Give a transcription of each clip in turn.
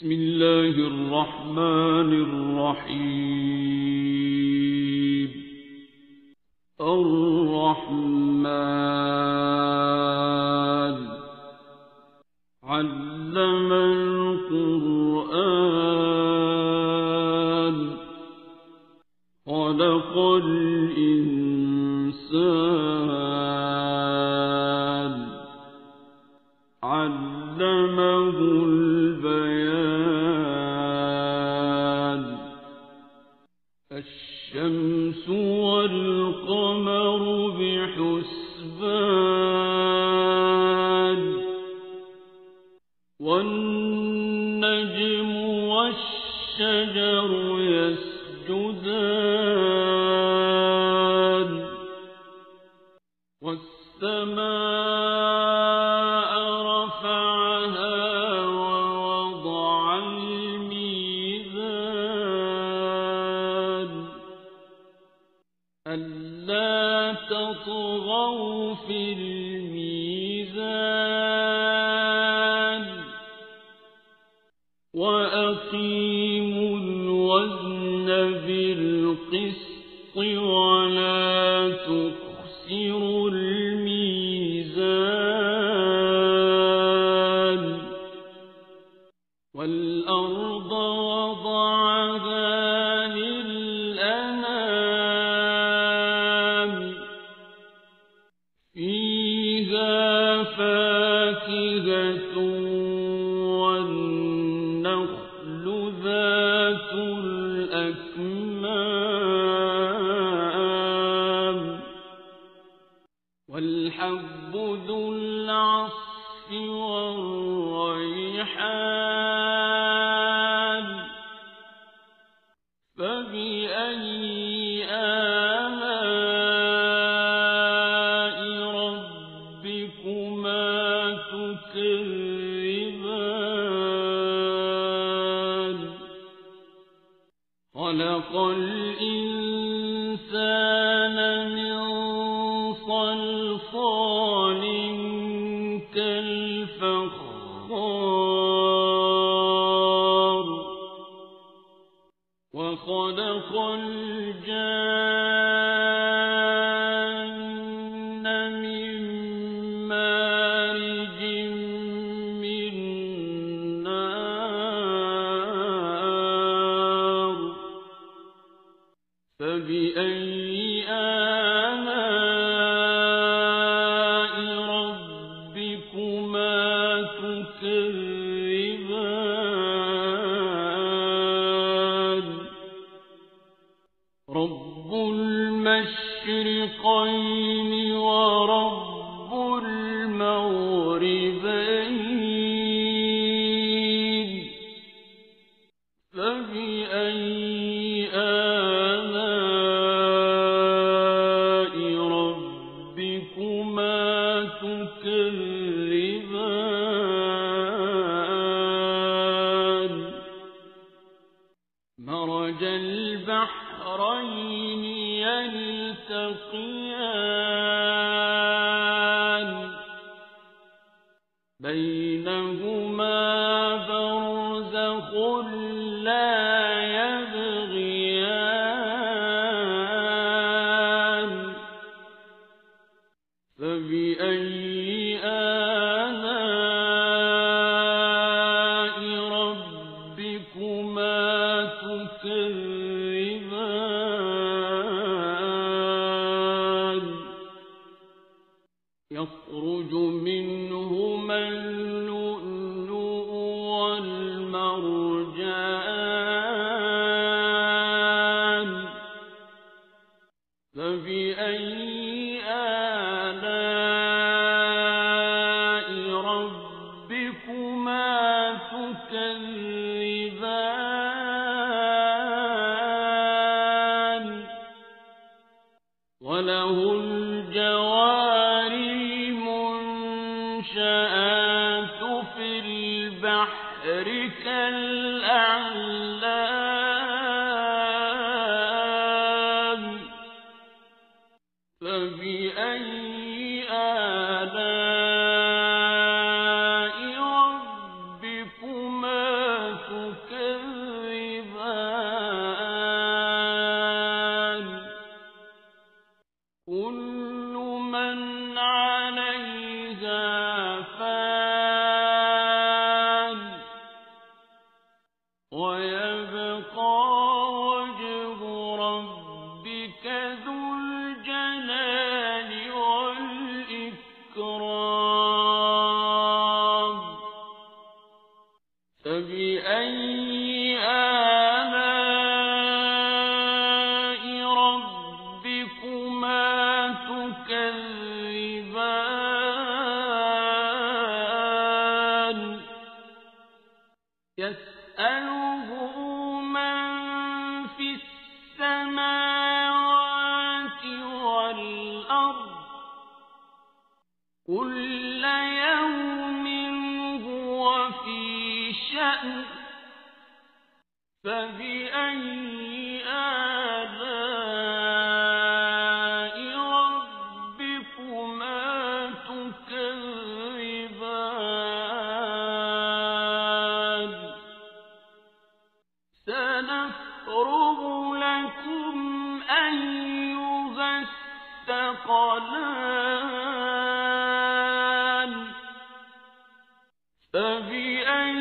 بسم الله الرحمن الرحيم. الرحمن علم القرآن خلق الإنسان علمه البيان. الشمس والقمر بحسبان والنجم والشجر يسجدان والسماء رفعها ووضع الميزان ألا تطغوا في الميزان وأقيموا الوزن بالقسط ولا تخسروا الميزان والأرض وضعها للأنام فيها فاكهة والنخل ذات الأكمام والحب ذو العصف والريحان فبأي آلاء ربكما تكذبان خلق الإنسان من صلصال كالفخار وخلق الجان من مارج من نار فبأي آلاء ربكما تكذبان رب المشرقين ورب المغربين فبأي آلاء ربكما تكذبان مرج البحرين يلتقيان بينهما برزخ لا يبغيان فبأي آلاء ربكما تكذبان يخرج منهما اللؤلؤ والمرجان فبأي آلاء ربكما تكذبان وله الجوار المنشآت في البحر كالأعلام فبأي آلاء ربكما تكذبان ويبقى وجه ربك ذو الجلال والإكرام فبأي آلاء ربكما تكذبان يسأله من في السماوات والأرض كل يوم هو في شأن فبأي آلاء ربكما تكذبان سنفرغ لكم أيها الثقلان فبأي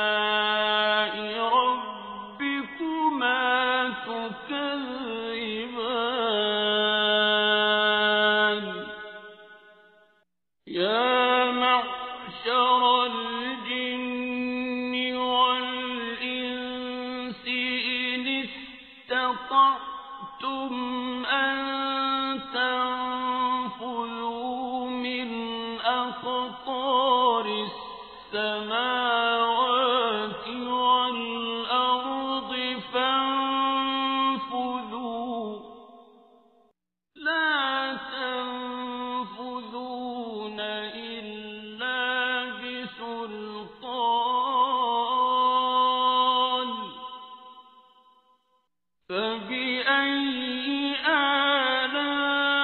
آلاء ربكما تكذبان يا معشر الجن والإنس إن استطعتم أن تنفذوا من أقطار السماوات والأرض فانفذوا لا تنفذون إلا بسلطان فبأي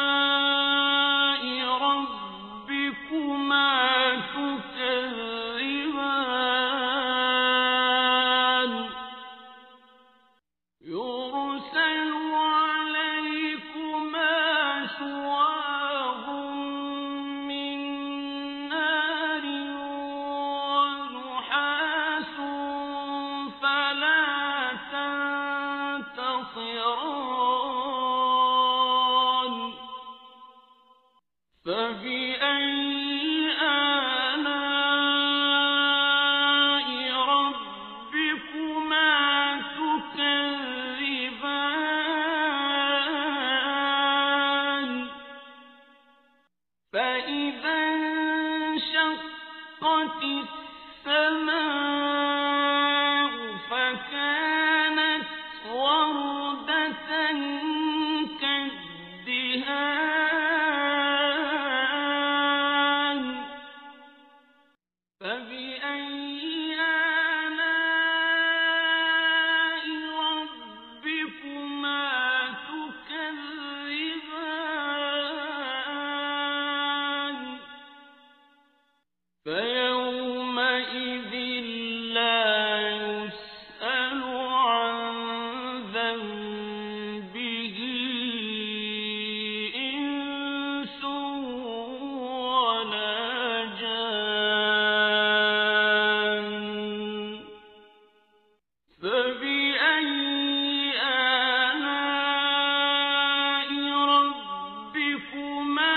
آلاء ربكما تكذبان يرسل عليكما شواظ من نار ونحاس فلا تنتصران فبأي آلاء ربكما تكذبان فإذا انشقت السماء فكانت وردة كالدهان فبأي آلاء ربكما تكذبان فيومئذ لا يسأل عن ذنبه إنس ولا جان فبأي آلاء ربكما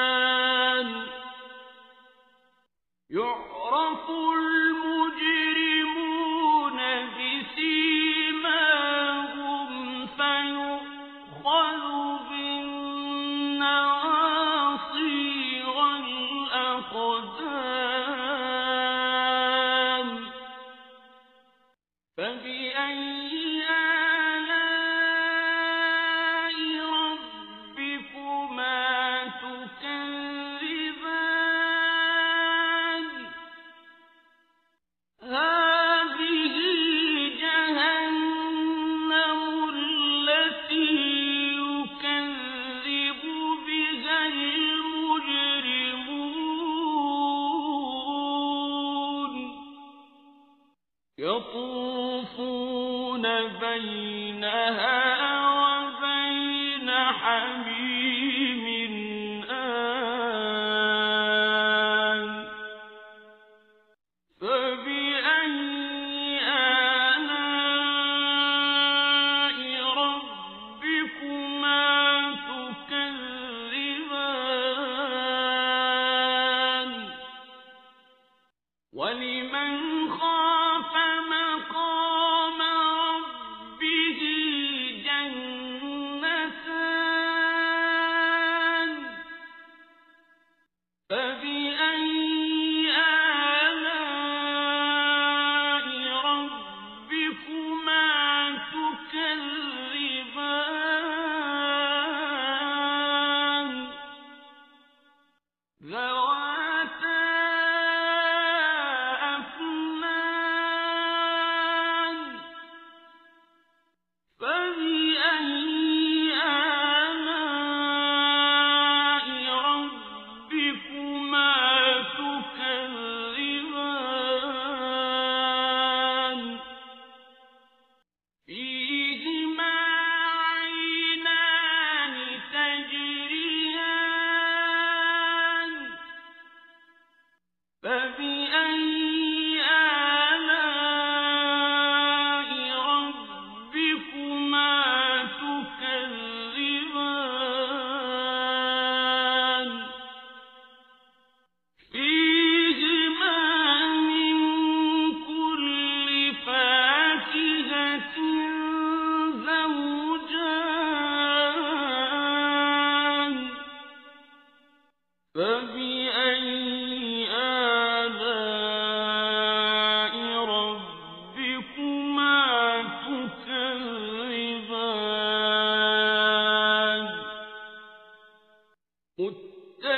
تكذبان يعرف المجرمون بسيماهم فيؤخذ بالنواصي والأقدام فبأي آلاء ربكما تكذبان هذه جهنم التي يكذب بها المجرمون يطوفون بينها وبين حميم آن وَلِمَنْ خَافَ مَقَامَ رَبِّهِ جَنَّتَانِ فَبِأَيِّ آلَاءِ رَبِّكُمَا تُكَذِّبَانِ ذَوَاتَا أَفْنَانٍ فَبِأَيِّ آلَاءِ رَبِّكُمَا تُكَذِّبَانِ فِيهِمَا عَيْنَانِ تَجْرِيَانِ فَبِأَيِّ آلَاءِ رَبِّكُمَا تُكَذِّبَانِ فِيهِمَا مِن كُلِّ فَاكِهَةٍ زَوْجَانِ فَبِأَيِّ آلَاءِ رَبِّكُمَا تُكَذِّبَانِ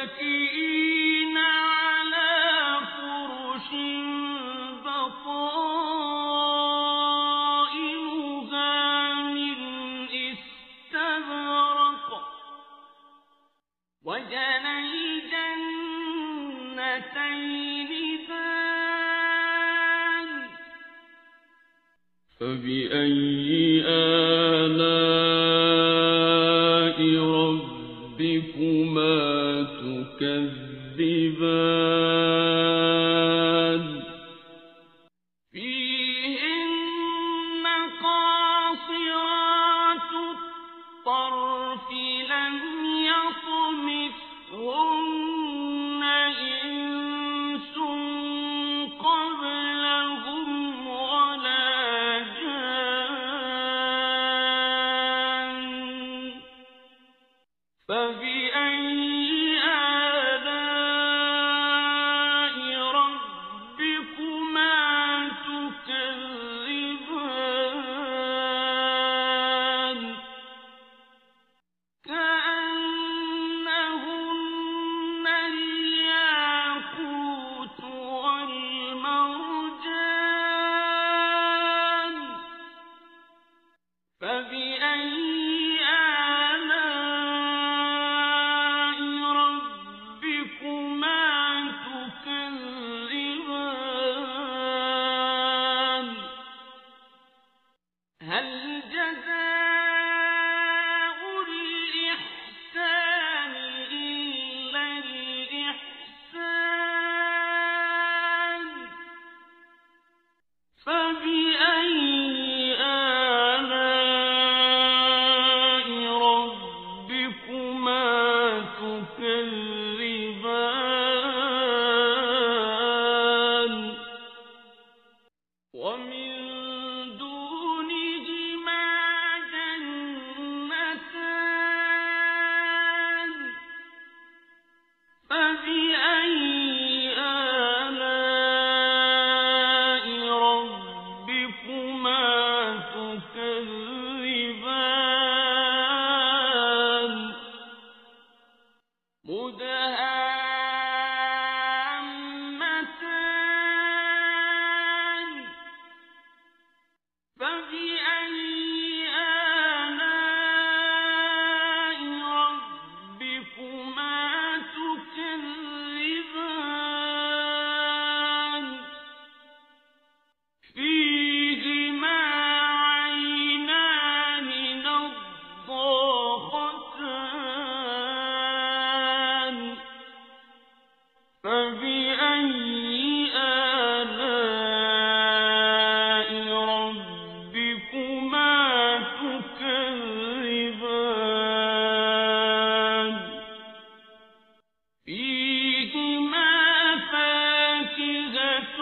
مُتَّكِئِينَ عَلَى فُرُشٍ بَطَائِنُهَا مِنْ إِسْتَبْرَقٍ وَجَنَى الْجَنَّتَيْنِ دَانٍ فَبِأَيِّ آلَاءِ رَبِّكُمَا تُكَذِّبَانِ فِيهِنَّ قَاصِرَاتُ الطَّرْفِ لَمْ يَطْمِثْهُنَّ إِنسٌ قَبْلَهُمْ وَلَا جَانٌّ فَبِأَيِّ آلَاءِ رَبِّكُمَا تُكَذِّبَانِ كَأَنَّهُنَّ الْيَاقُوتُ وَالْمَرْجَانُ فَبِأَيِّ آلَاءِ رَبِّكُمَا تُكَذِّبَانِ هَلْ جَزَاءُ الْإِحْسَانِ إِلَّا الْإِحْسَانُ فَبِأَيِّ آلَاءِ رَبِّكُمَا تُكَذِّبَانِ وَمِن دُونِهِمَا جَنَّتَانِ فَبِأَيِّ آلَاءِ رَبِّكُمَا تُكَذِّبَانِ مُدْهَامَّتَانِ فَبِأَيِّ آلَاءِ رَبِّكُمَا تُكَذِّبَانِ فِيهِمَا عَيْنَانِ نَضَّاخَتَانِ فَبِأَيِّ آلَاءِ رَبِّكُمَا تُكَذِّبَانِ فِيهِمَا فَاكِهَةٌ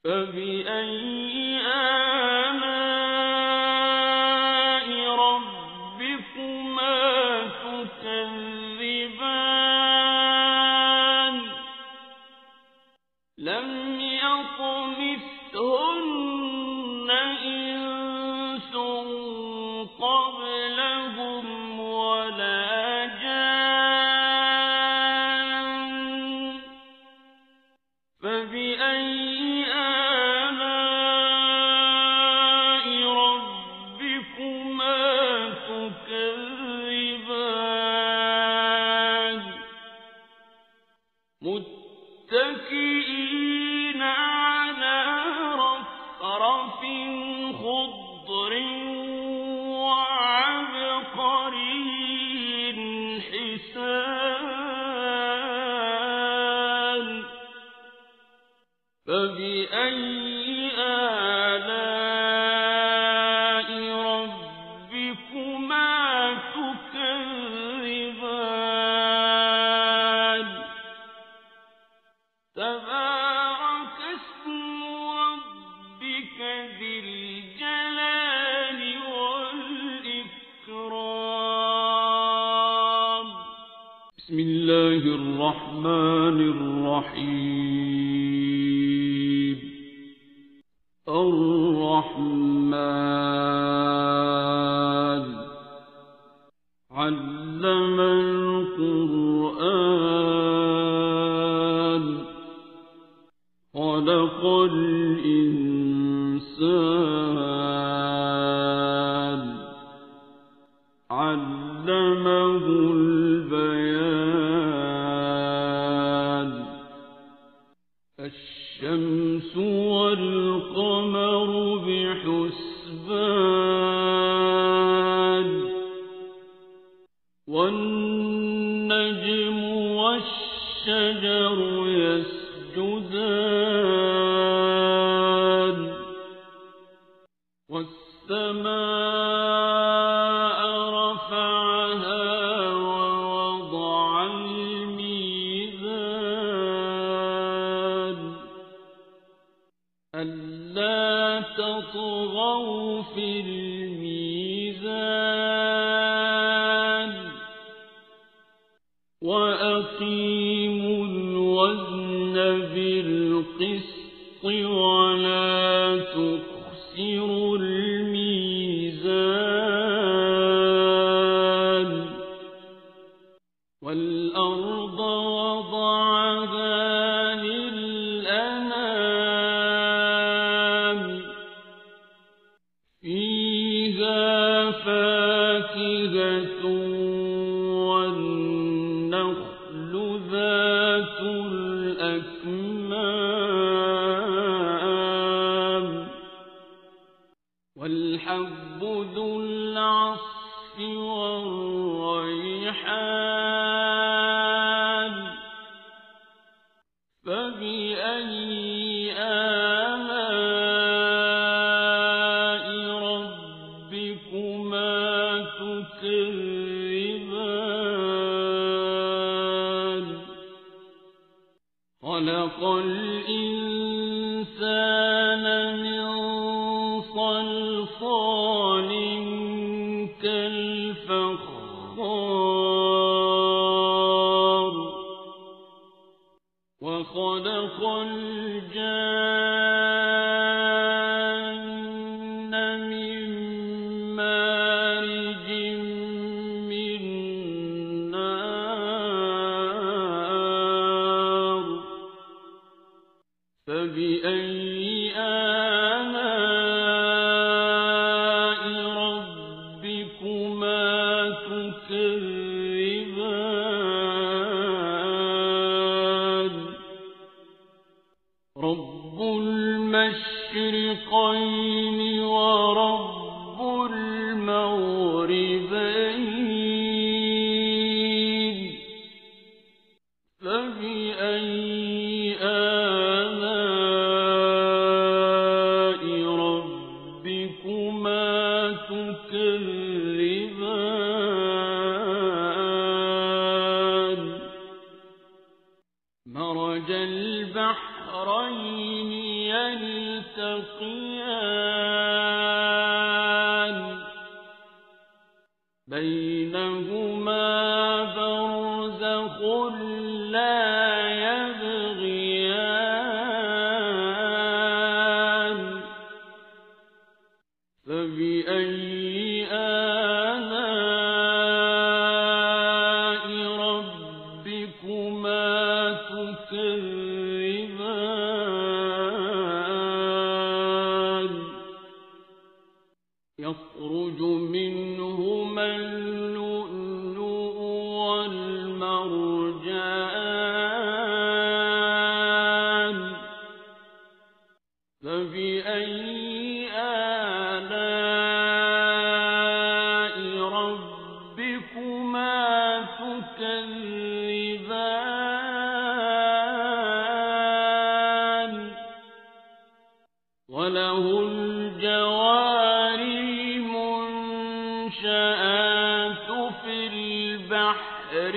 فبأي آلاء ربكما تكذبان لم يطمثهن إنس قبلهم ولا جان فبأي آلاء ربكما تكذبان متكئين على رفرف خضر وعبقري حسان فبأي آلاء ربكما تكذبان تبارك اسم ربك ذي الجلال والإكرام بسم الله الرحمن الرحيم الرحمن علم القرآن خلق الإنسان علمه البيان الشمس والقمر بحسبان والنجم والشجر يسجدان والسماء رفعها ووضع الميزان ألا تطغوا في الميزان وأقيموا الوزن بالقسط ولا تخسروا الميزان والأرض وضعها للأنام فيها فاكهة والنخل ذات الأكمام والحب ذو العصف والريحان فبأي آلاء ربكما تكذبان خلق الإنسان من صلصال كالفخار وخلق الجان من مارج من نار فبأي آلاء ربكما تكذبان رب المشرقين ورب المغربين فبأي آلاء ربكما تكذبان مرج البحرين يلتقيان بينهما برزخ لا يبغيان فبأي آلاء ربكما تكذبان يخرج منهما اللؤلؤ والمرجان فبأي آلاء ربكما تكذبان وله الجوار المنشآت في البحر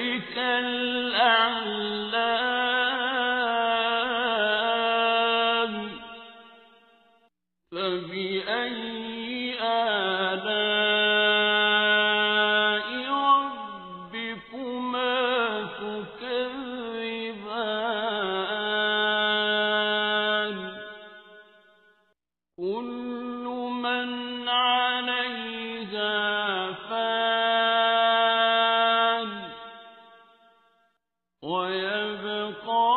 كالأعلام فبأي آلاء ربكما تكذبان كل من عليها فان ويبقى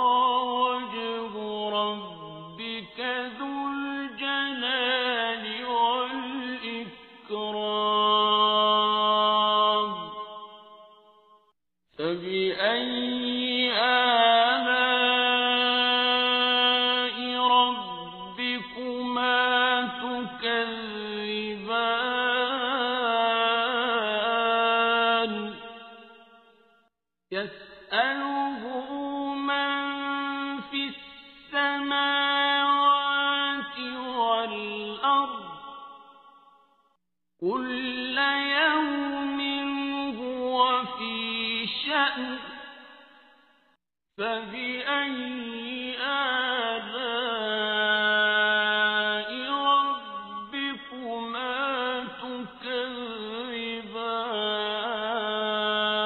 وجه ربك ذو الجلال والإكرام فبأي آلاء ربكما تكذبان يسأله من في السماوات والأرض كل يوم هو في شأن فبأي آلاء ربكما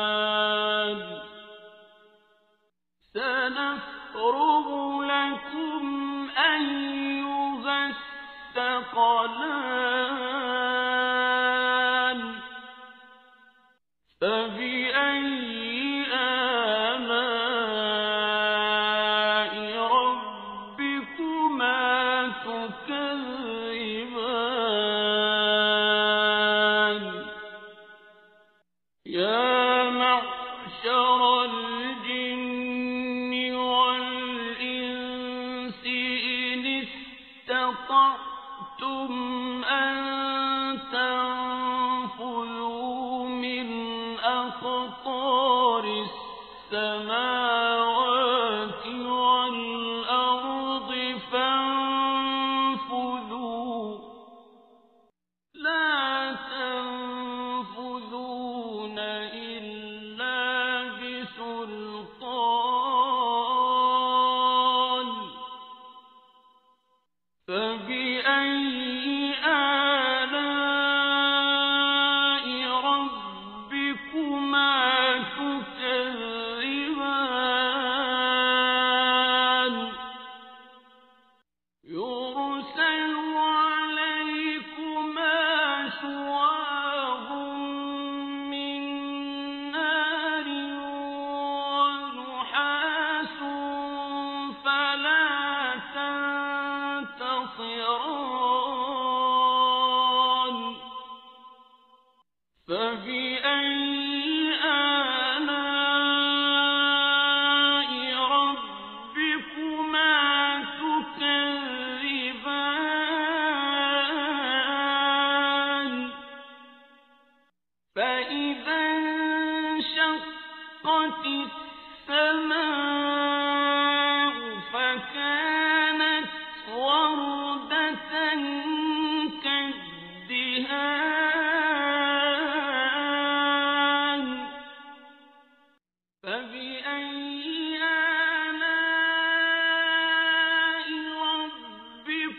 تكذبان سنفرغ لكم أيها الثقلان فبأي آلاء ربكما تكذبان يا معشر الجن والإنس إن استطعتم أن تنفذوا من أقطار السماوات والأرض فانفذوا لا تنفذون إلا بسلطان فبأي آلاء ربكما تكذبان يرسل عليكما شواظ من نار ونحاس فلا تنتصران فبأي آلاء ربكما تكذبان فإذا انشقت السماء فكانت وردة كالدهان فبأي آلاء ربكما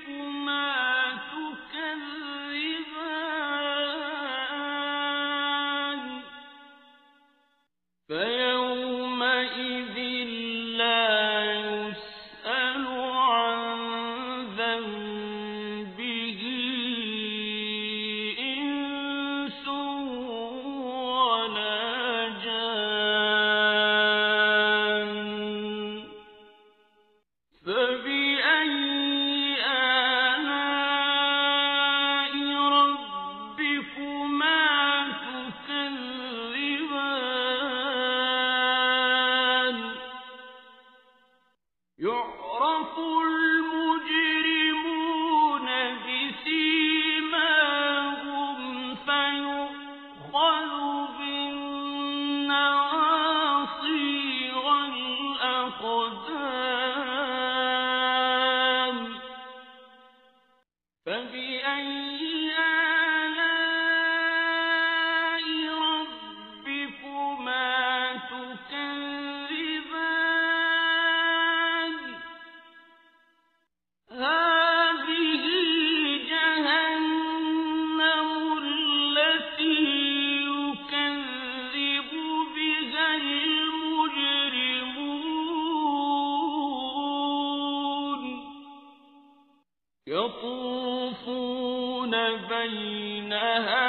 فبأي آلاء ربكما تكذبان هذه جهنم التي يكذب بها المجرمون يطوفون بينها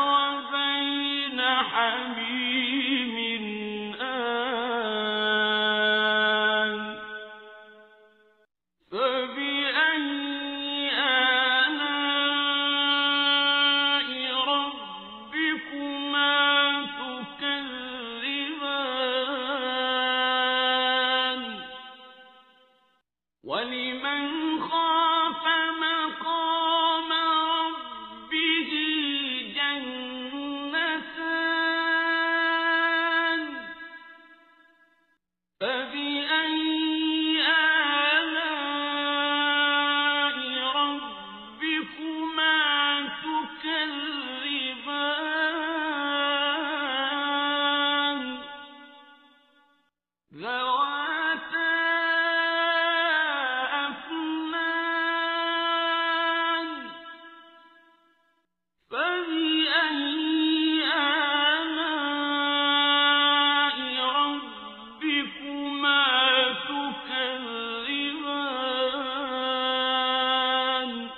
وبين حميم آن فبأي آلاء ربكما تكذبان ولمن خاف مقام ربه جنتان فبأي آلاء ربكما تكذبان ذواتا أفنان فبأي آلاء ربكما تكذبان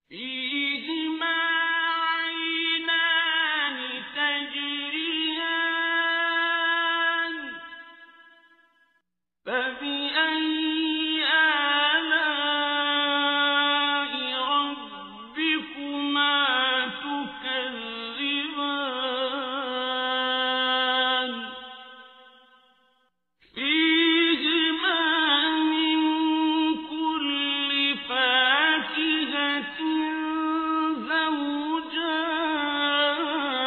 فيهما عينان تجريان فبأي آلاء ربكما تكذبان فيهما من كل فاكهة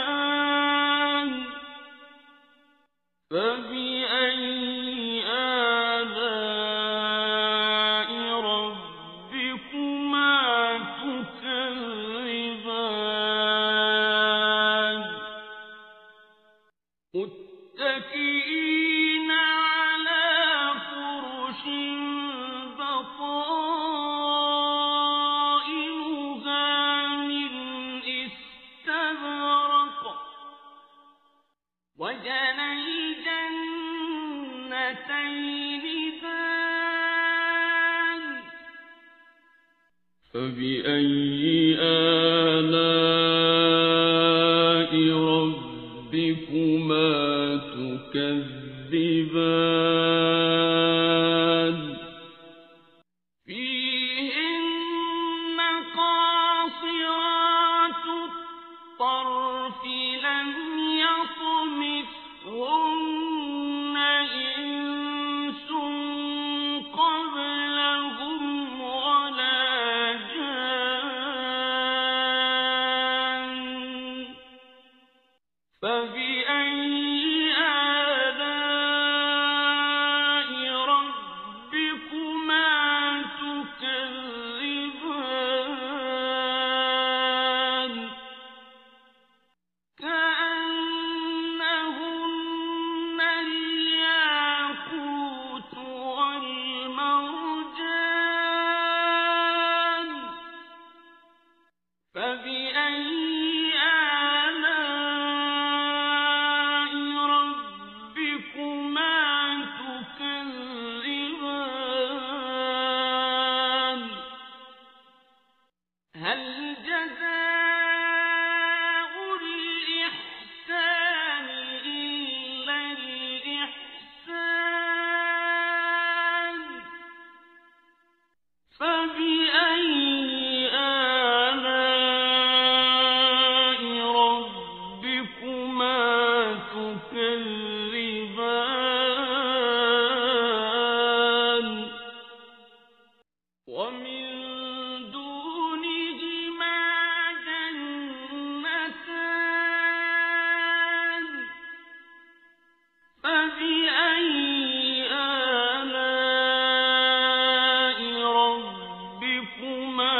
زوجان فبأي آلاء ربكما تكذبان متكئين على فرش بطائنها من استبرق وجنى الجنتين دان فبأي آلاء ربكما تكذبان فيهن قاصرات الطرف لم يطمثهن إنس قبلهم ولا جان فبأي آلاء ربكما تكذبان كأنهن الياقوت والمرجان فبأي آلاء ربكما تكذبان هل جزاء الإحسان إلا الإحسان فبأي آلاء ربكما تكذبان ومن دونهما جنتان فبأي آلاء ربكما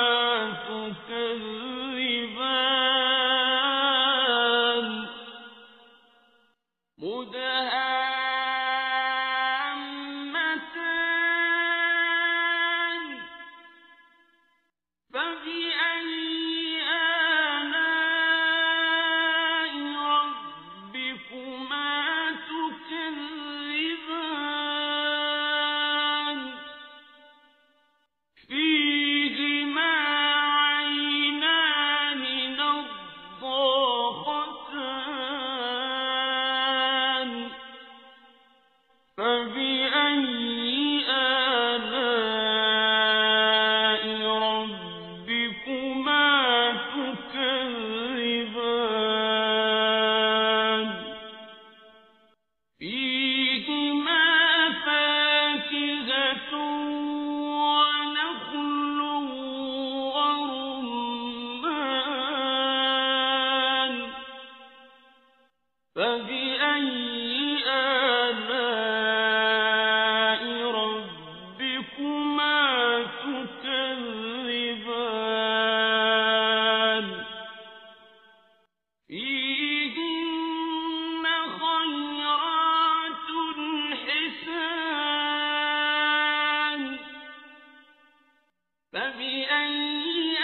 فبأي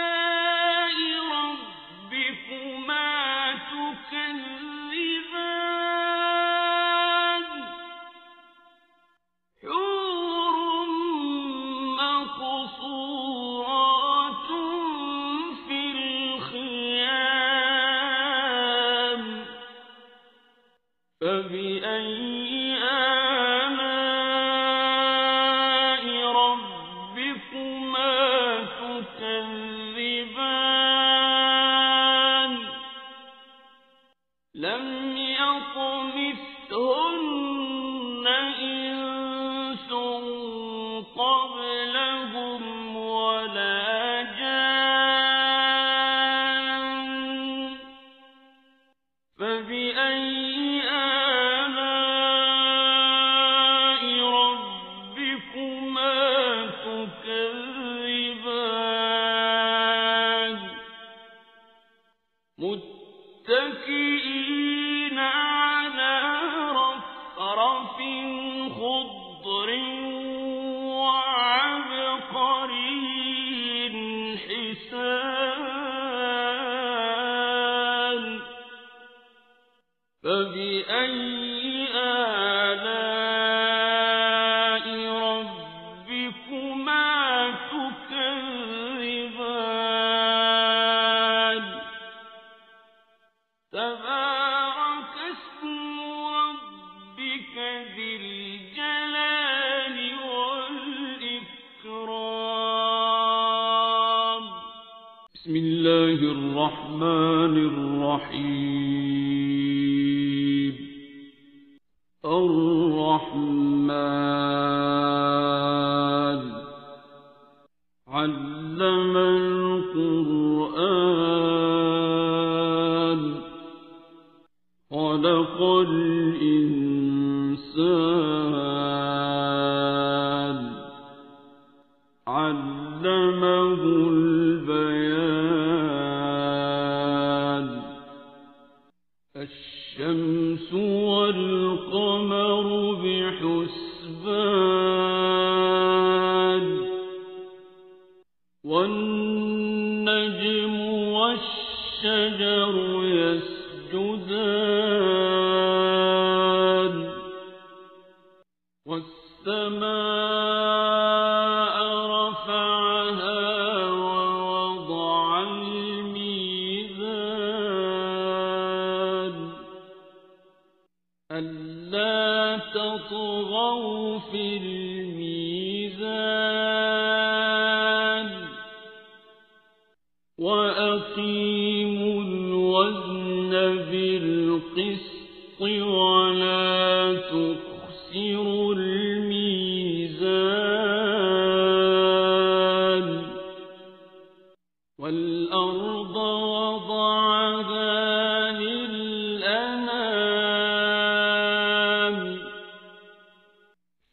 آلاء ربكما تكذبان حور مقصورات في الخيام فبأي آلاء ربكما تكذبان لم يطمثهن إنس قبلهم ولا جان فبأي آلاء ربكما تكذبان متكئين على رفرف خضر وعبقري حسان فبأي آلاء ربكما تكذبان تبارك اسم ربك ذي الجلال والإكرام بسم الله الرحمن الرحيم الرحمن علم القرآن خلق الإنسان علمه البيان الشمس والقمر بحسبان والنجم والشجر يسجدان والسماء رفعها ووضع الميزان ألا تطغوا في الميزان وأقيموا الوزن بالقسط ولا تخسروا الميزان والأرض وضعها للأنام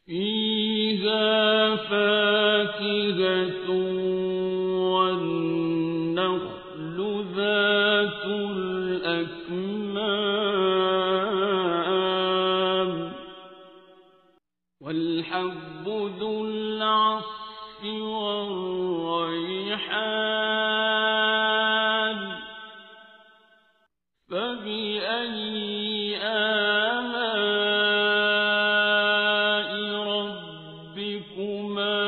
فيها فاكهة والنخل ذات الأكمام والحب ذو العصف والريحان فبأي آلاء ربكما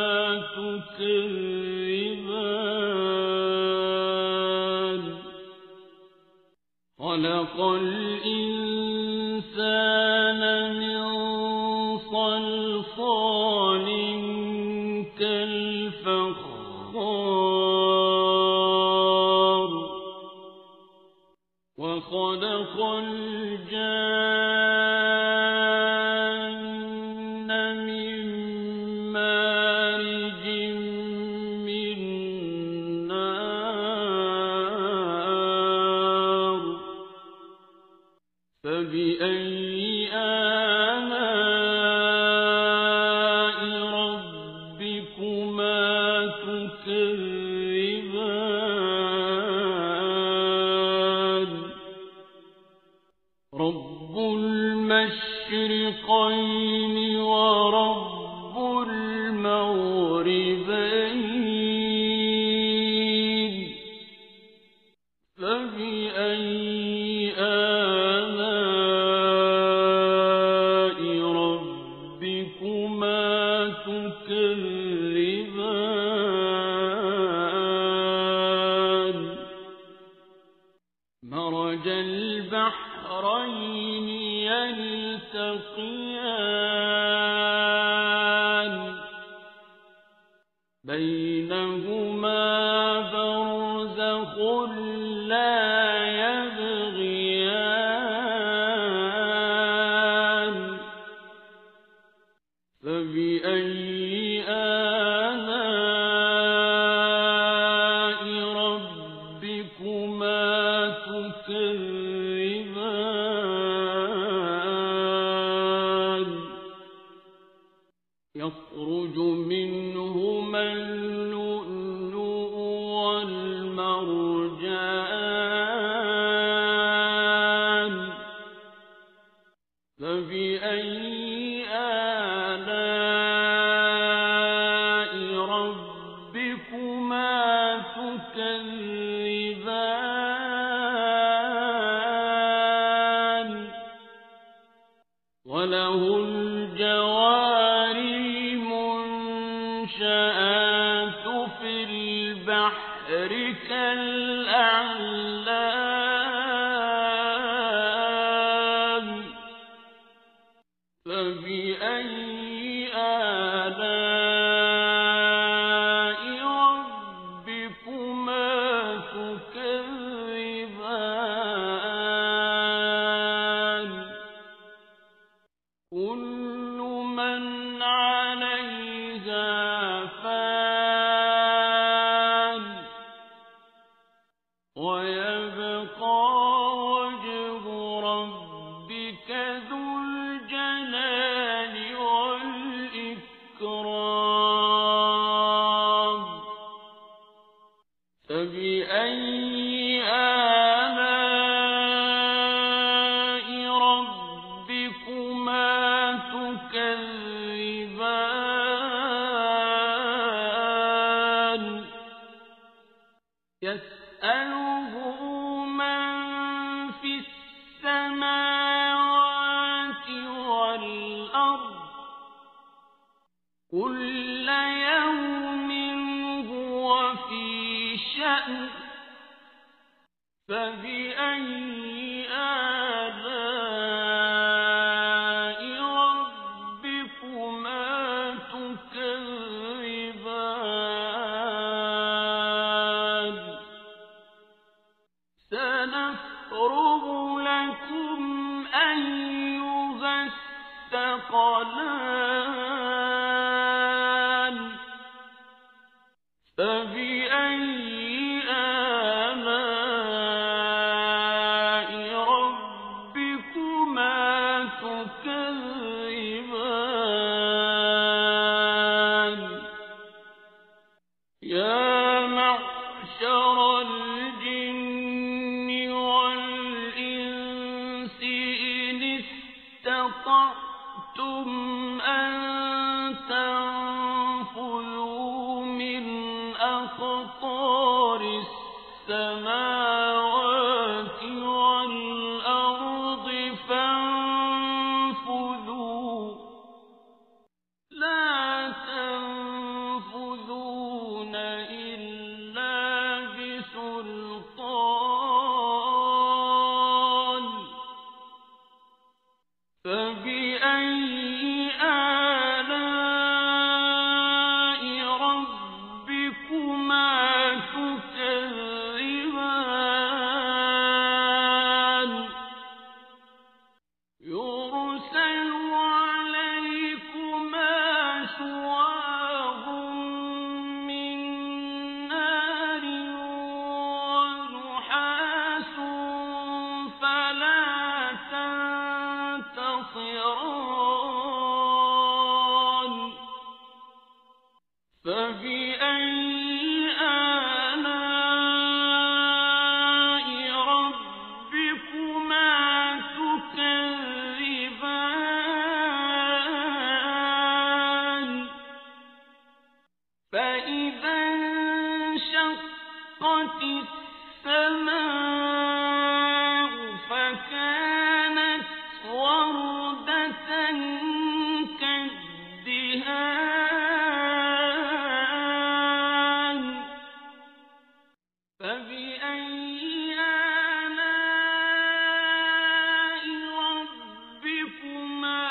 تكذبان خلق الإنسان من صلصال كالفخار وخلق الجان من مارج من نار فبأي آلاء ربكما تكذبان رب المشرقين ورب المغربين يبغيان بينهما برزخ لا يبغيان فبأي آلاء ربكما تكذبان يخرج منهما اللؤلؤ والمرجان فبأي آلاء ربكما تكذبان وله الجوار المنشآت في البحر كالأعلام فبأي آلاء ربكما تكذبان كل من عليها فان ويبقى وجه ربك ذو الجلال والإكرام فبأي آلاء ربكما تكذبان يسأله من في السماوات والأرض كل يوم هو في شأن فبأي آلاء ربكما تكذبان سنفرغ لكم أيها الثقلان فبأي آلاء ربكما تكذبان يا معشر الجن والإنس إن استطعتم أن تنفذوا من أقطار السماوات والأرض فانفذوا لا تنفذون إلا بسلطان فبأي آلاء ربكما تكذبان يرسل عليكما شواظ من نار ونحاس فلا تنتصران فبأي آلاء ربكما تكذبان فإذا انشقت السماء فكانت وردة كالدهان فبأي آلاء ربكما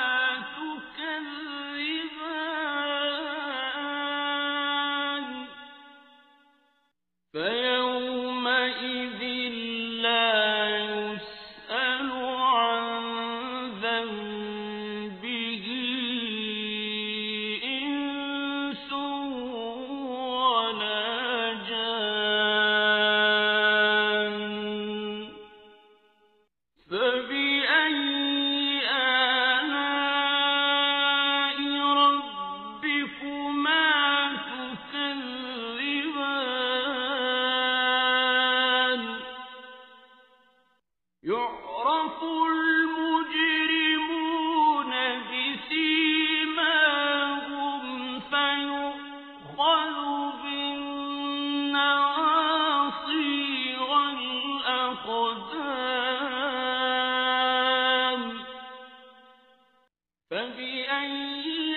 الأقدام فبأي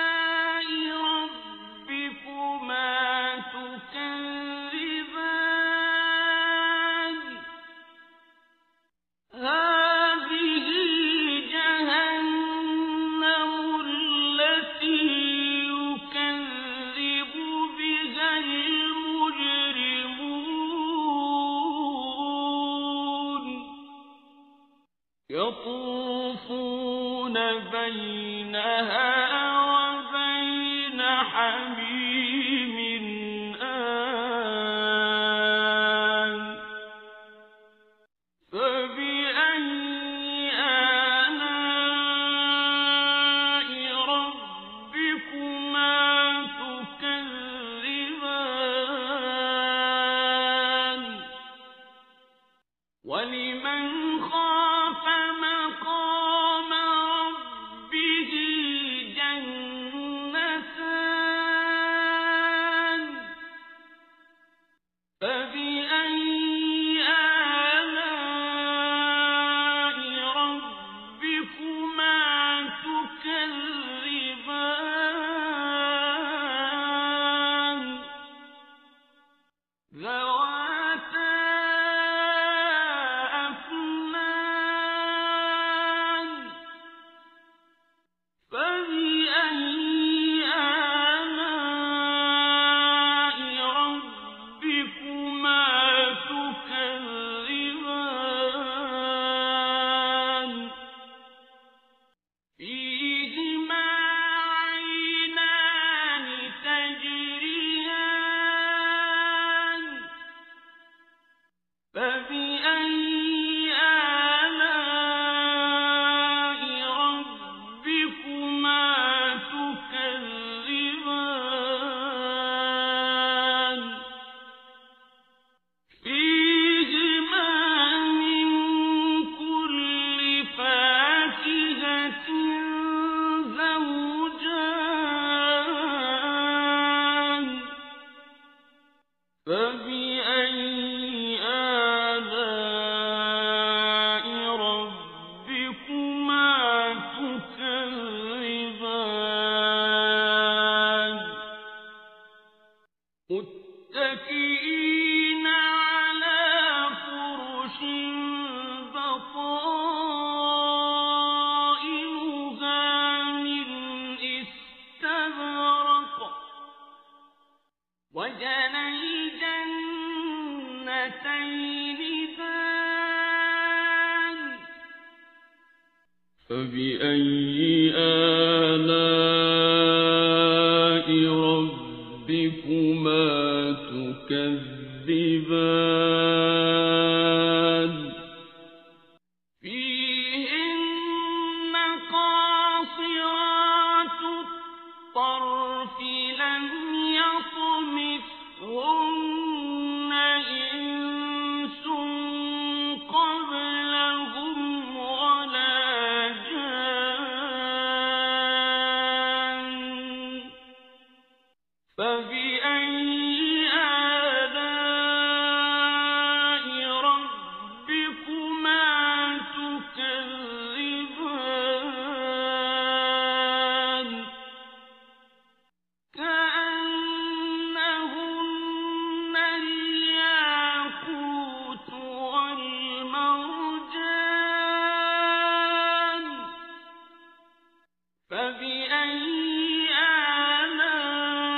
آلاء ربكما تكذبان هذه جهنم التي يكذب بها المجرمون يطوفون بينها وبين حميم آن فبأي آلاء ربكما تكذبان ولمن خاف مقام ربه جنتان فبأي آلاء ربكما تكذبان ذواتا أفنان فبأي آلاء ربكما تكذبان فيهما عينان تجريان فبأي آلاء ربكما تكذبان فيهما من كل فاكهة زوجان فبأي آلاء ربكما تكذبان متكئين على فرش بطائنها من استبرق وجنى الجنتين دان فبأي آلاء ربكما تكذبان فيهن قاصرات الطرف لم يطمثهن إنس قبلهم ولا جان فبأي آلاء ربكما تكذبان كأنهن الياقوت والمرجان فبأي آلاء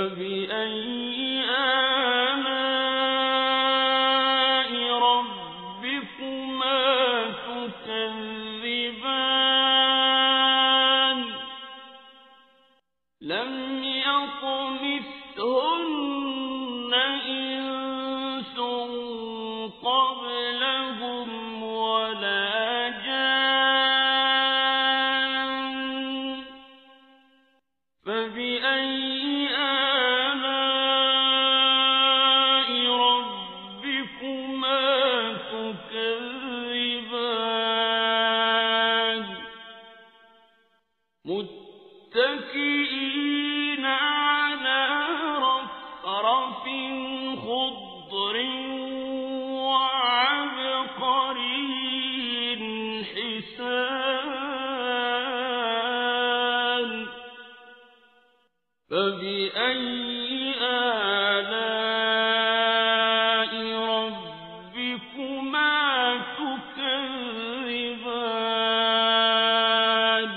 فبأي آلاء ربكما تكذبان لم يطمثهن إنس قبلهم ولا جان فبأي آلاء ربكما تكذبان متكئين على رفرف خضر وعبقري حسان فبأي آلاء ربكما تكذبان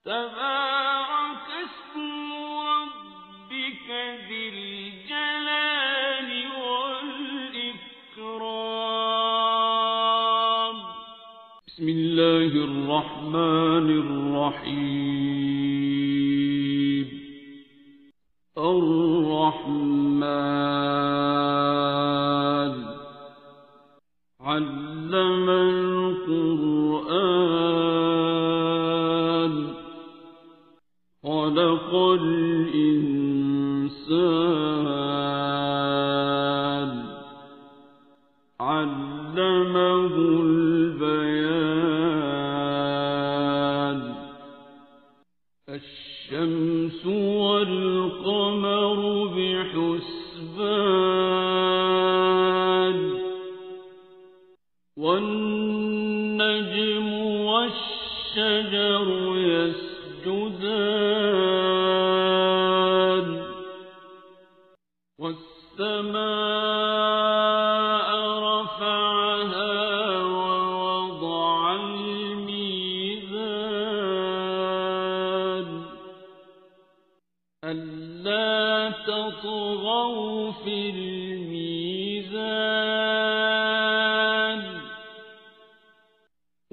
تبارك اسم ربك ذي الجلال والإكرام بسم الله الرحمن الرحيم الرحمن علم القرآن خلق الإنسان علمه البيان الشمس والقمر بحسبان والنجم والشجر يسجدان والسماء رفعها ووضع الميزان ألا تطغوا في الميزان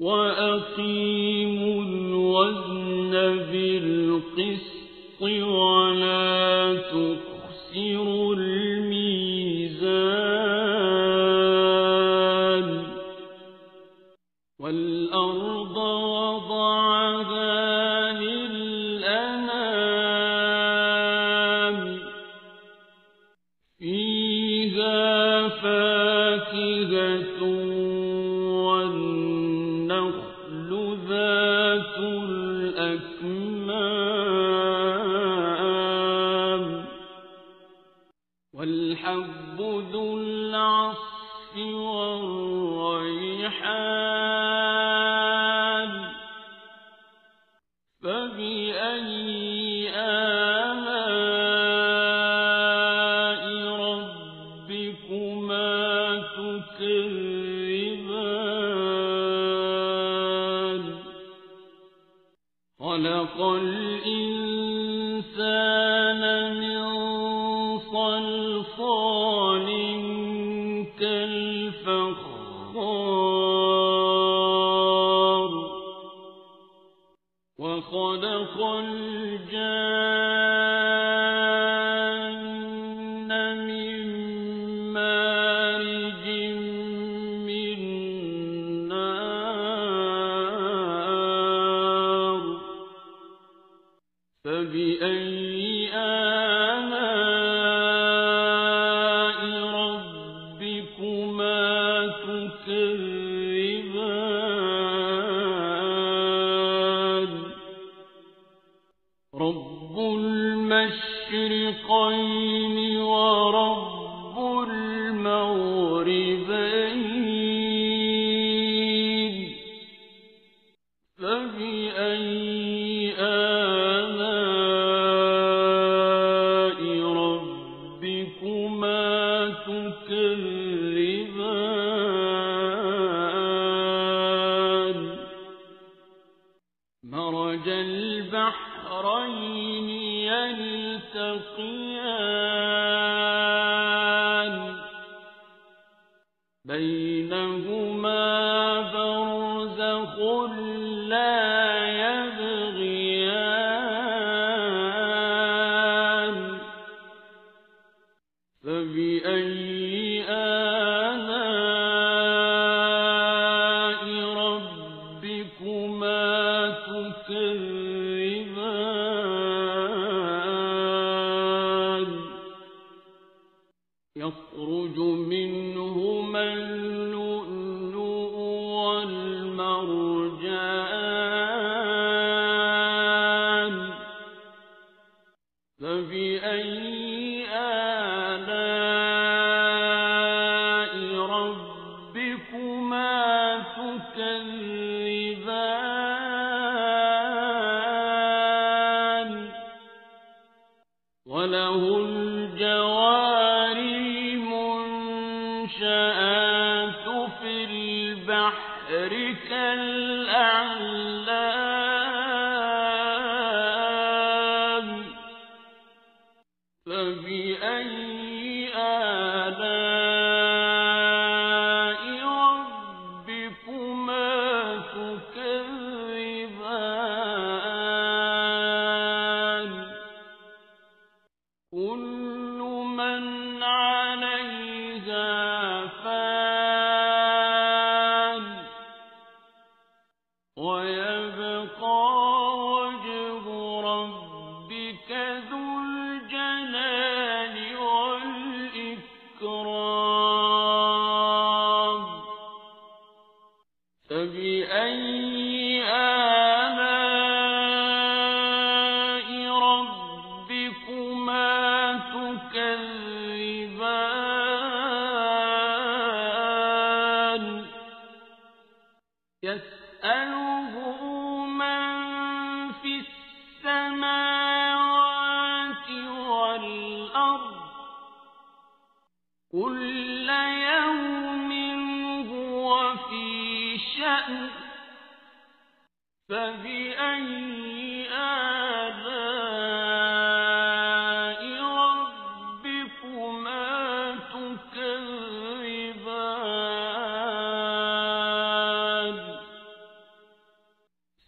وأقيموا الوزن بالقسط ولا تخسروا الميزان والأرض وضعها للأنام فيها فاكهة والنخل ذات الأكمام والحب ذو العصف والريحان فبأي آلاء ربكما تكذبان خلق الإنسان من صلصال كالفخار وخلق الجان من مارج من نار فبأي آلاء ربكما تكذبان رب المشرقين ورب المغربين فبأي آلاء ربكما تكذبان مرج البحرين البحرين يلتقيان بينهما برزخ لا يبغيان فبأي آلاء ربكما تكذبان يخرج منهما اللؤلؤ والمرجان فبأي آلاء ربكما تكذبان وله الجوار المنشآت في البحر كالأعلام فبأي آلاء ربكما تكذبان كل من عليها فان ويبقى وجه ربك ذو الجلال والإكرام فبأي آلاء ربكما تكذبان يسأله من في السماوات والأرض كل يوم هو في شأن فبأي آلاء ربكما تكذبان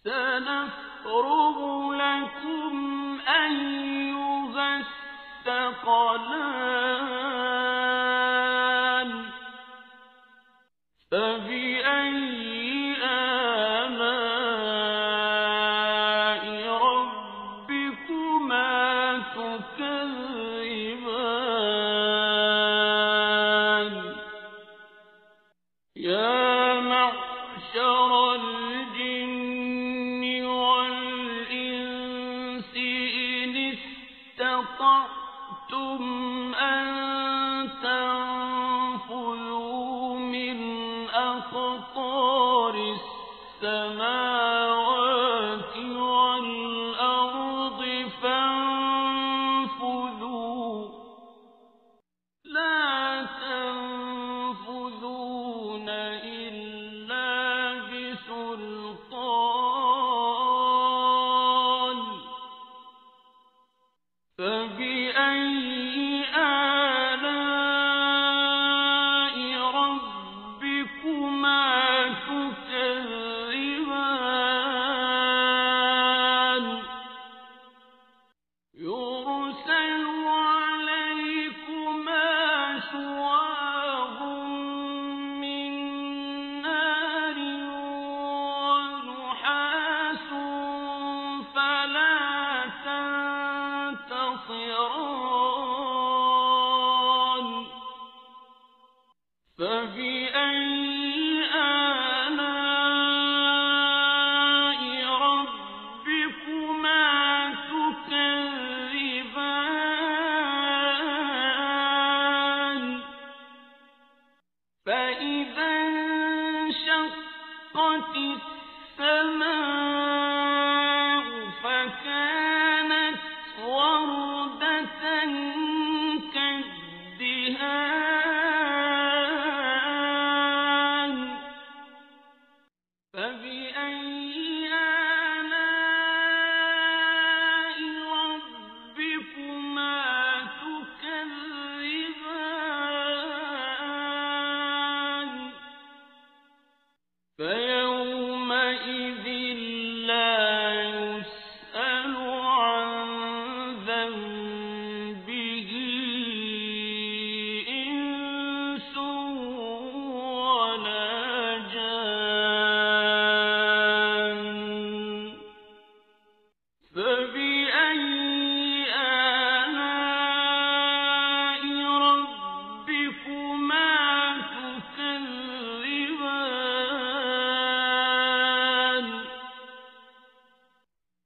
سنفرغ لكم أيها الثقلان فبأي آلاء ربكما تكذبان يا معشر الجن والإنس إن استطعتم أن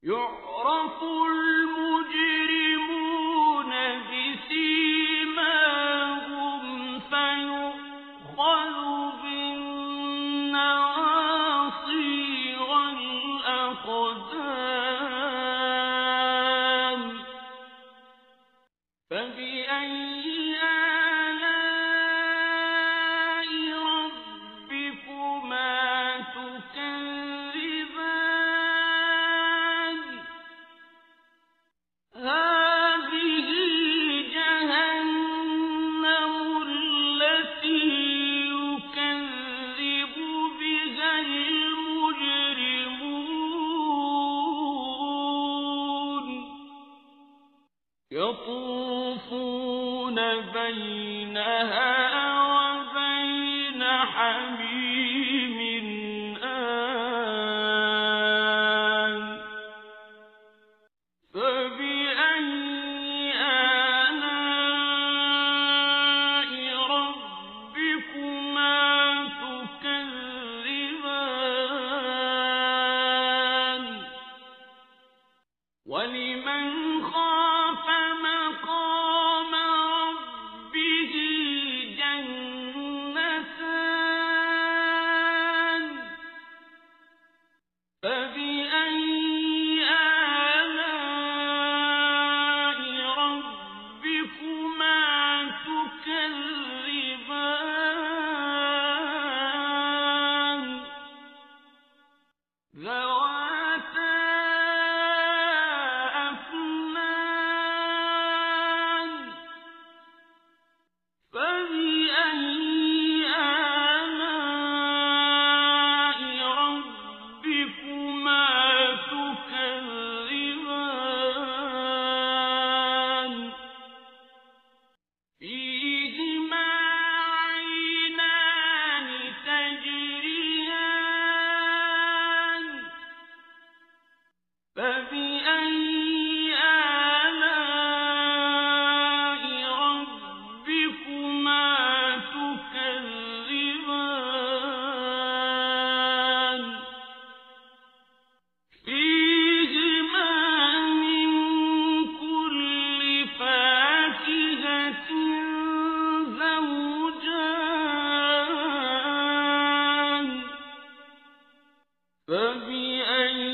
يعرف المجرمون بسيماهم فيؤخذ بالنواصي والأقدام فبأي آلاء ربكما تكذبان هذه جهنم التي يكذب بها المجرمون يطوفون بينها وبين حميم آن فبأي آلاء ربكما تكذبان ولمن خاف مقام ربه جنتان فبأي آلاء ربكما تكذبان ذواتا أفنان فبأي آلاء ربكما تكذبان فيهما عينان تجريان فبأي آلاء ربكما تكذبان فيهما من كل فاكهة زوجان فبأي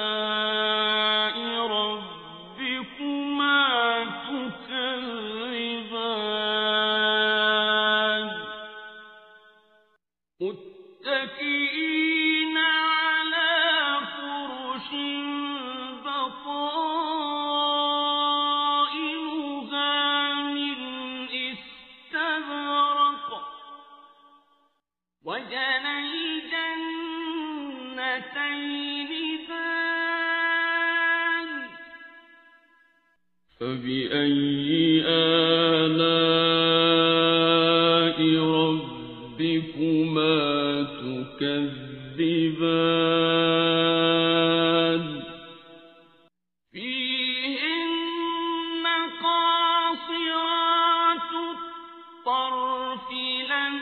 آلاء ربكما تكذبان متكئين على فرش بطائنها من استبرق وجنى الجنتين دان فبأي آلاء ربكما تكذبان فيهن قاصرات الطرف لم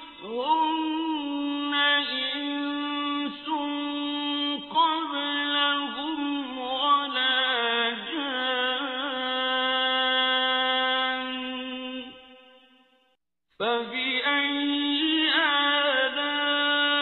يطمثهن إنس قبلهم ولا جان فبأي آلاء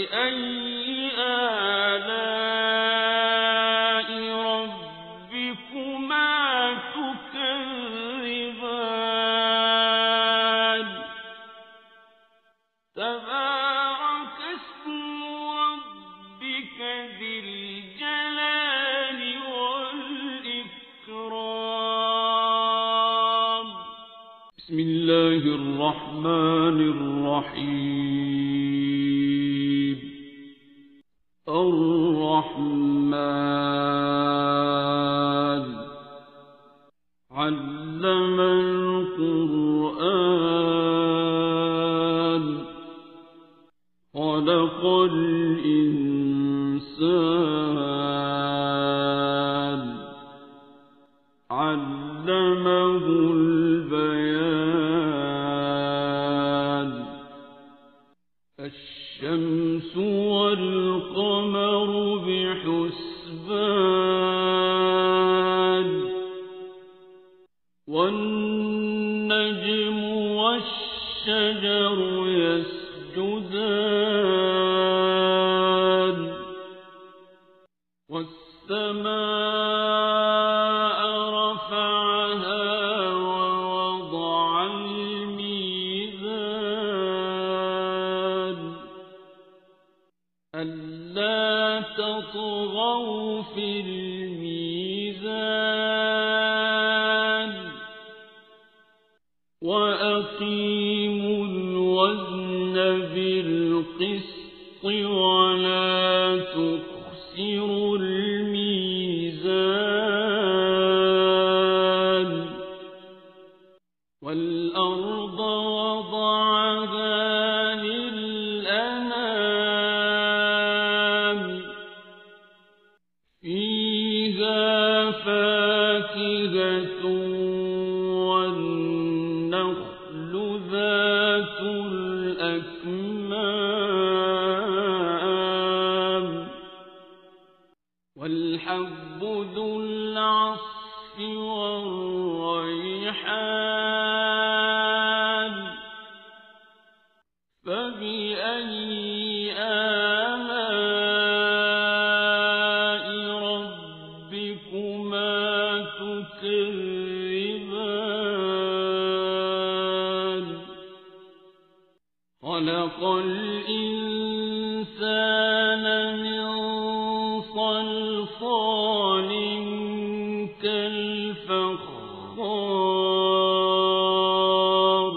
فبأي آلاء ربكما تكذبان تبارك اسم ربك ذي الجلال والإكرام بسم الله الرحمن الرحيم الرحمن علم القرآن خلق الإنسان علمه البيان الشمس والقمر بحسبان والنجم والشجر يسجدان والسماء رفعها ووضع الميزان ألا تطغوا في الميزان وأقيموا الوزن بالقسط ولا تخسروا الميزان والأرض وضعها للأنام فيها فاكهة والنخل ذات الأكمام والحب ذو العصف والريحان فبأي آلاء ربكما تكذبان خلق الإنسان من صلصال كالفخار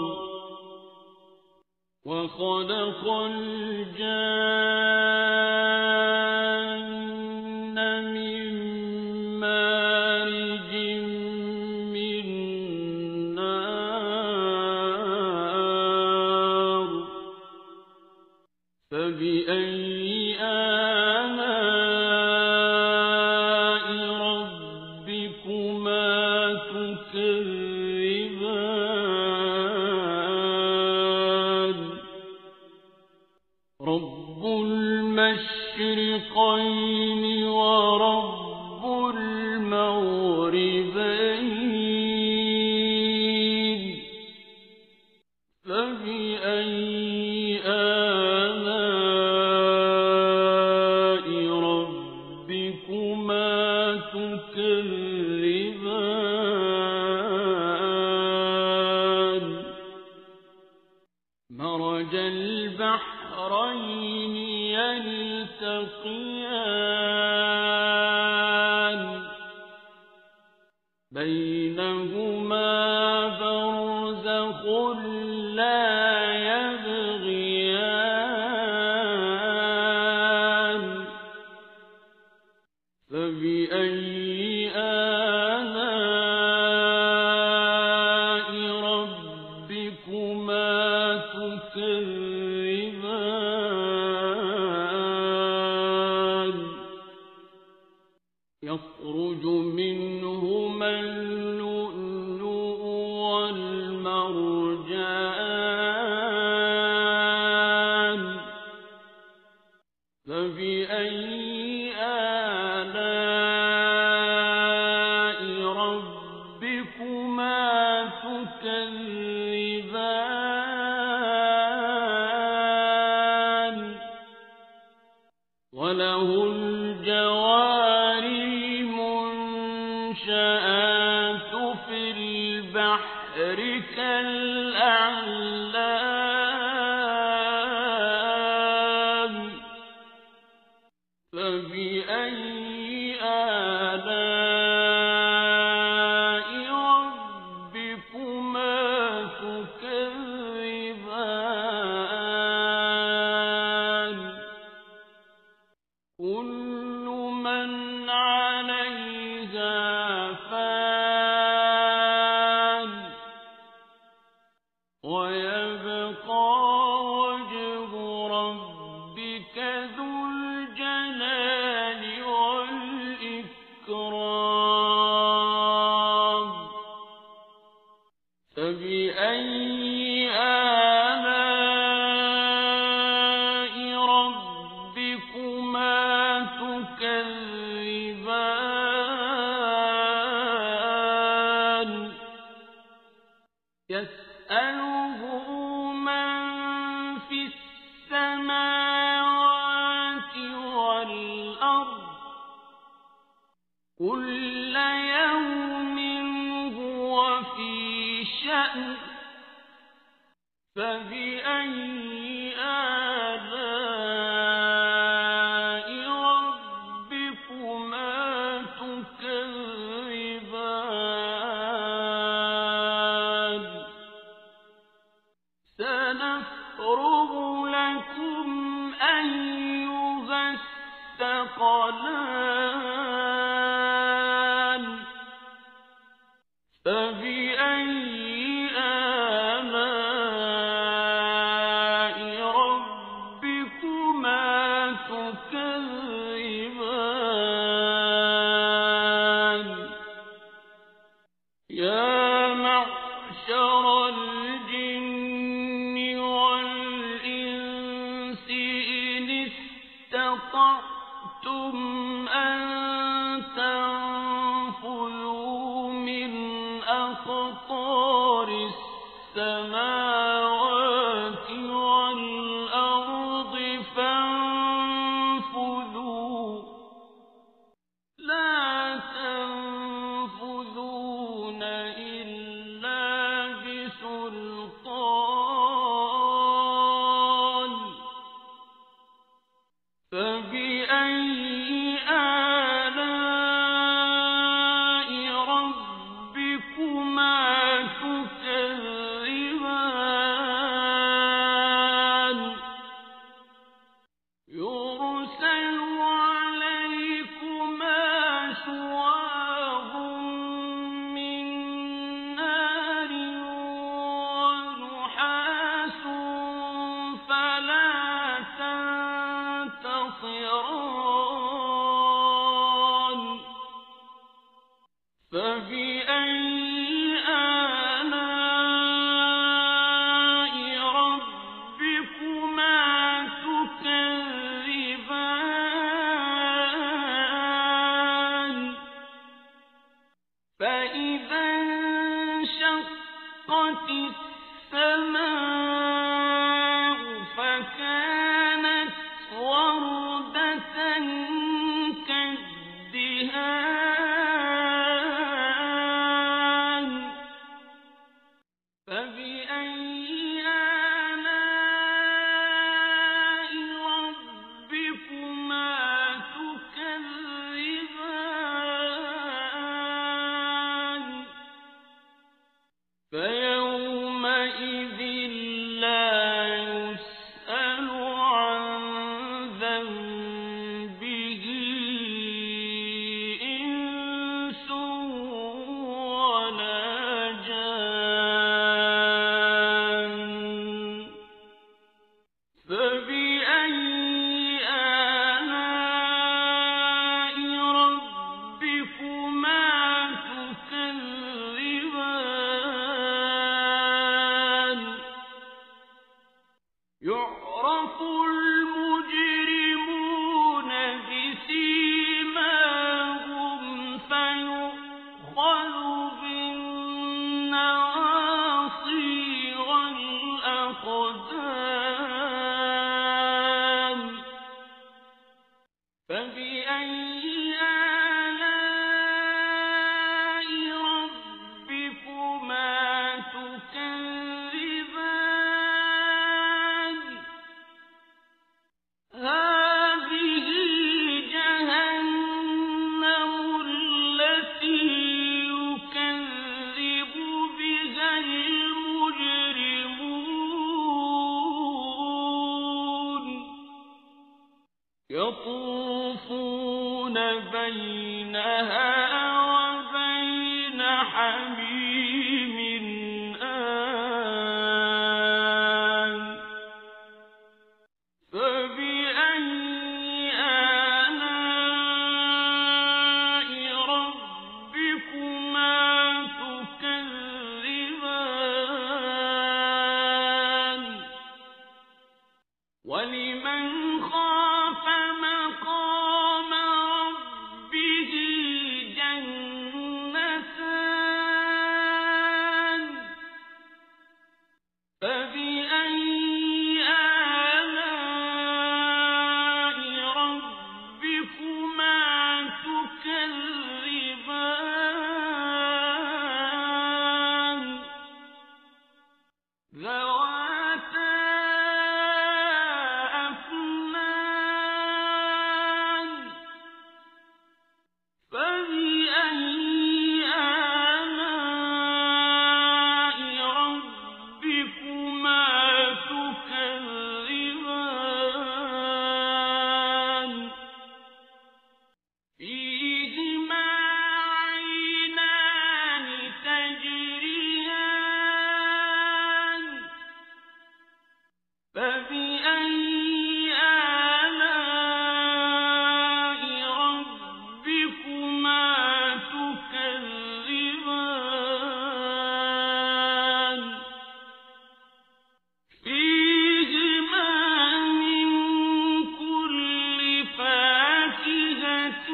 وخلق الجان من مارج من نار فبأي آلاء ربكما تكذبان رب المشرقين ورب المغربين فبأي آلاء ربكما تكذبان مرج البحرين يلتقيان بينهما برزخ لا يبغيان فبأي آلاء ربكما تكذبان يخرج منهما اللؤلؤ والمرجان فبأي آلاء ربكما تكذبان فبأي آلاء ربكما تكذبان كل من عليها فان ويبقى وجه ربك ذو الجلال والإكرام فبأي آلاء ربكما تكذبان يسأله من في السماوات والأرض كل يوم هو في شأن فبأي آلاء ربكما تكذبان سنفرغ لكم أيها الثقلان فبأي آلاء ربكما تكذبان يا معشر الجن والإنس إن استطعتم أن تنفذوا من أقطار السماوات والأرض فانفذوا لا تنفذون إلا بسلطان فبأي آلاء ربكما تكذبان يرسل عليكما شواظ من نار ونحاس فلا تنتصران فبأي آلاء ربكما تكذبان فإذا انشقت السماء فكانت وردة كالدهان فبأي آلاء ربكما تكذبان فيومئذ لا يسأل عن ذنبه إنس ولا جان فبأي آلاء ربكما تكذبان يعرف المجرمون بسيماهم فيؤخذ بالنواصي والأقدام فبأي آلاء ربكما تكذبان هذه جهنم يطوفون بينها وبين حميم آن فبأي آلاء ربكما تكذبان ولمن خاف مقام ربه جنتان فبأي آلاء ربكما تكذبان ذواتا أفنان فبأي آلاء ربكما تكذبان فيهما عينان تجريان فبأي آلاء ربكما تكذبان فيهما من كل فاكهة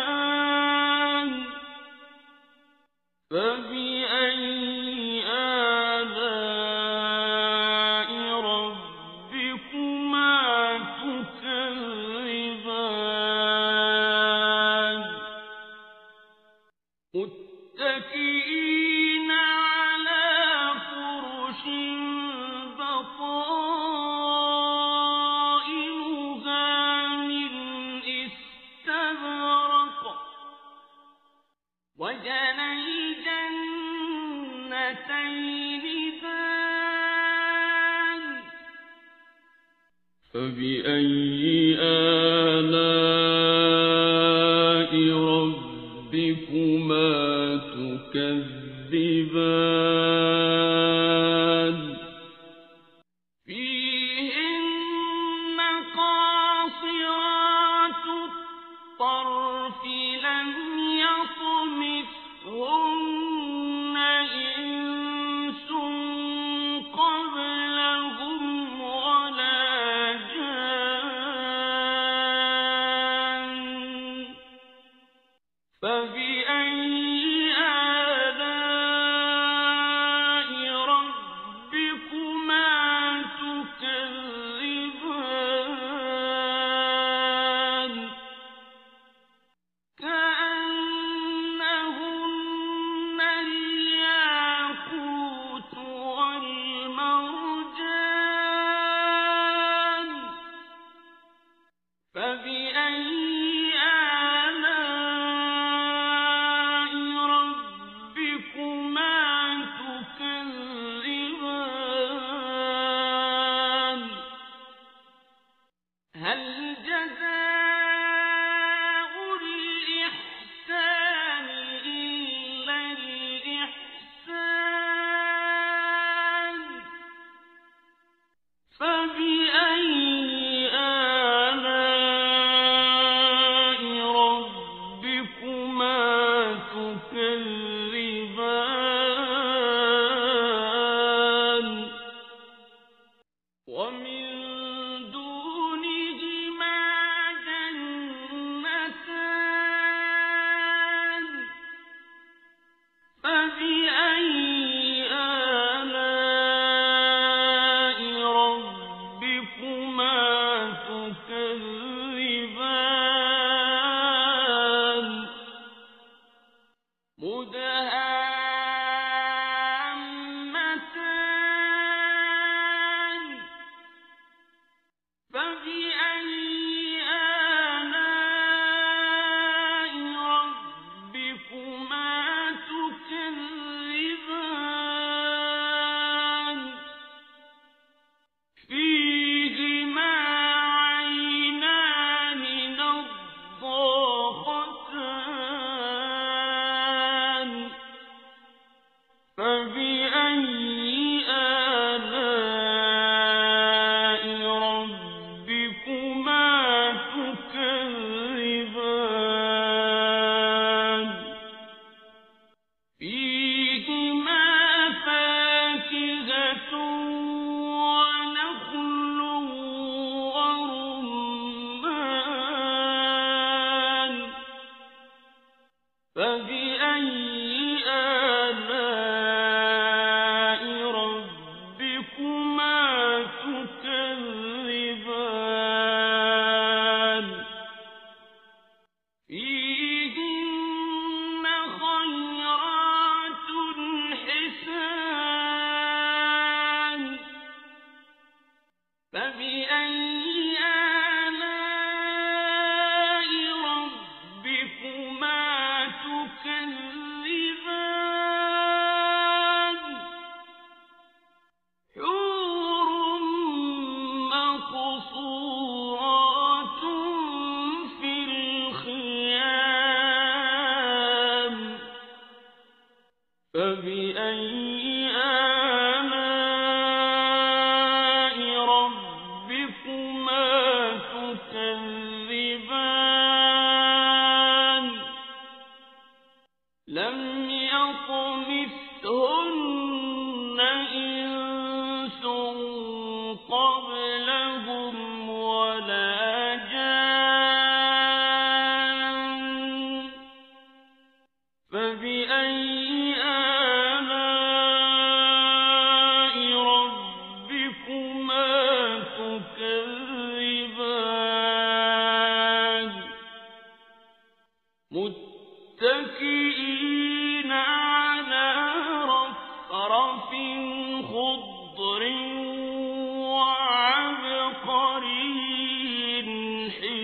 زوجان فبأي آلاء ربكما تكذبان متكئين على فرش بطائنها من استبرق وجنى الجنتين دان فبأي آلاء ربكما تكذبان فيهن قاصرات الطرف لم يطمثهن إنس قبلهم ولا جان فبأي آلاء ربكما تكذبان كأنهن الياقوت والمرجان فبأي آلاء ربكما تكذبان هل جزاء الإحسان إلا الإحسان فبأي آلاء ربكما تكذبان ومن دونهما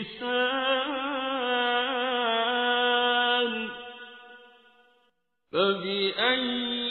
بلسان فبأي